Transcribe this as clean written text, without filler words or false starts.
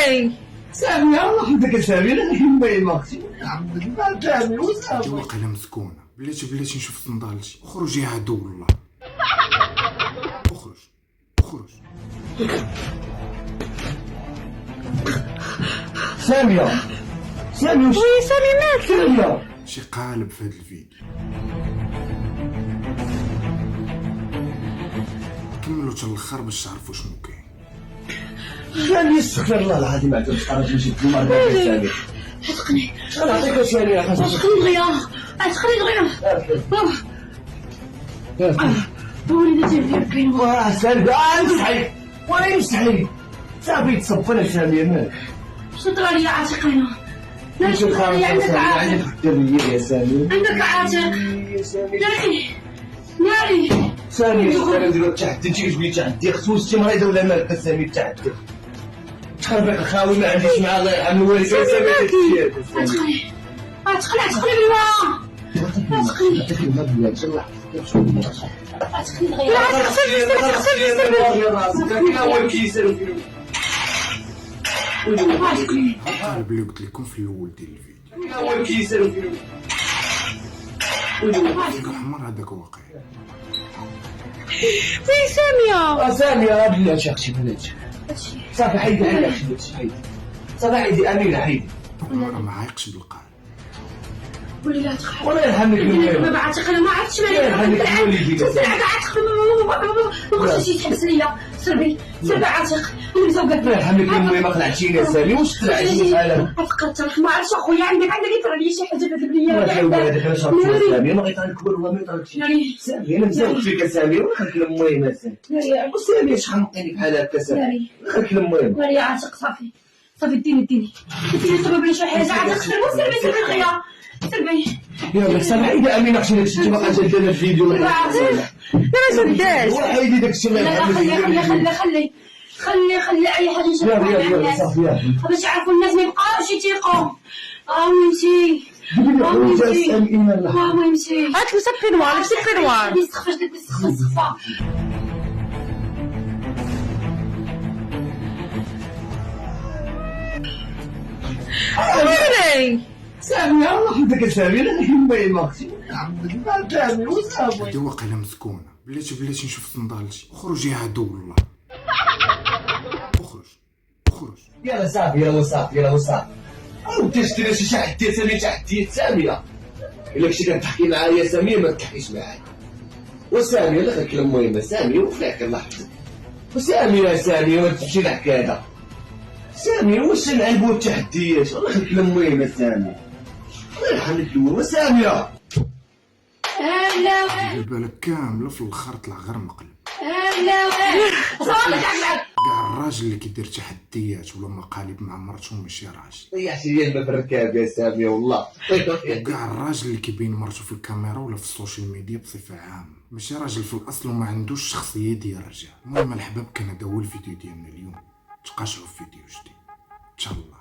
ويلي سامي الله يحفظك سامي، انا نحب يماكسي عبد الله سامي وسامي. واقيلا مسكونه، بلاتي نشوف صندالتي. اخرجي يا عدو الله، اخرج اخرج. سامية سامي وش وي سامي مات. سامية؟ شي قالب في هذا الفيديو. كملوا حتى الاخر باش تعرفوا شنو كاين. سامي استغفر الله العظيم على تخرج من شي كلمة هذا سامي. عتقني انا نعطيك سامي يا حسن. عتقني دغيا عتقني دغيا. وليداتي فين كاين؟ واه سامي مستحيل ولا مستحيل. صافي تصفى سامي مالك؟ شنو طرا ليا عاتقنا؟ علاش عندك عندك عاتق؟ خدامية يا سامي. عندك عاتق يا سامي ناري سامي انا نديرو التحدي. انت كتقولي تحدي خصو شي مريضه ولا مالك سامي التحدي؟ تخربق الخاوي ما عنديش مع الله يرحم الوالدين. سامي عتقني بالماء. عتقني القالب اللي قلت لكم في الاول ديال الفيديو. ديك الحمر هذاك واقع. وي سامية سامية بلاتي اختي بلاتي صافي حيدي اختي حيدي صافي حيدي امينة حيدي. راه ما عايقش بالقالب. قولي لا تخاف والله يرحمك ما بعتق. انا ما عرفتش مالك ما خصنيش يتحبس ليا. سربي عاتق. انا مزوقه. الله يرحمك امي ما خلعتيني يا سامي. واش طلعتي بحالها؟ فكرت ما عرفتش اخويا عندك يطرى لي شي حاجه في البنيه. ما خاوي هذاك انا شرطت سامي ما بغيت نكبر والله ما يطرقش سامي. انا مزوج فيك سامي وخليك المهم سامي. وسامي شحال نقيني بحال هكا سامي خليك المهم. ناري عاتق. صافي اديني سبب لي شي حاجه. عاتق سربي دغيا سربي. يلا سامي حيدي امينة اختي داكشي انت باقا جالدة الفيديو. لا ما جداش. حيدي داكشي الله يرحمك. خلي اي حاجه يلا صافي باش يعرفوا الناس ما يبقاوش يتيقوا. سامي ايمان الله. ميمتي هاك مسكي نوار مسكي نوار. استخفى. ويلي سامي الله يحفظك سامي، انا نحب يماكسي عبد الله سامي وسامي. هادي واقيلا مسكونه، بلاتي نشوف صندالتي. اخرجي يا عدو الله، اخرج. يلا صافي يلا صافي. او تشتري شي تحدي سامي تحديات سامية. الا كنتي كتحكي معايا سامية ما تحكيش معايا. وسامي الله خليك المهم سامي وفلاك الله يحفظك. وسامي يا سامي ما تمشي لك هذا. سامي واش نلعبوا التحديات الله يخليك المهم سامي. الله يرحمك الاول وسامية. هلا بالك كامله في الاخر طلع غير مقلب. كاع الراجل اللي كيدير تحديات ولا مقالب مع مرته ماشي راجل. طيحتي لي الماء في الركاب يا سامي والله. وكاع الراجل اللي كيبين مرته في الكاميرا ولا في السوشيال ميديا بصفه عامه ماشي راجل في الاصل وما عندوش الشخصيه ديال الرجال. المهم الحباب كان هذا هو الفيديو ديالنا اليوم. تقاشعوا في فيديو جديد ان شاء الله.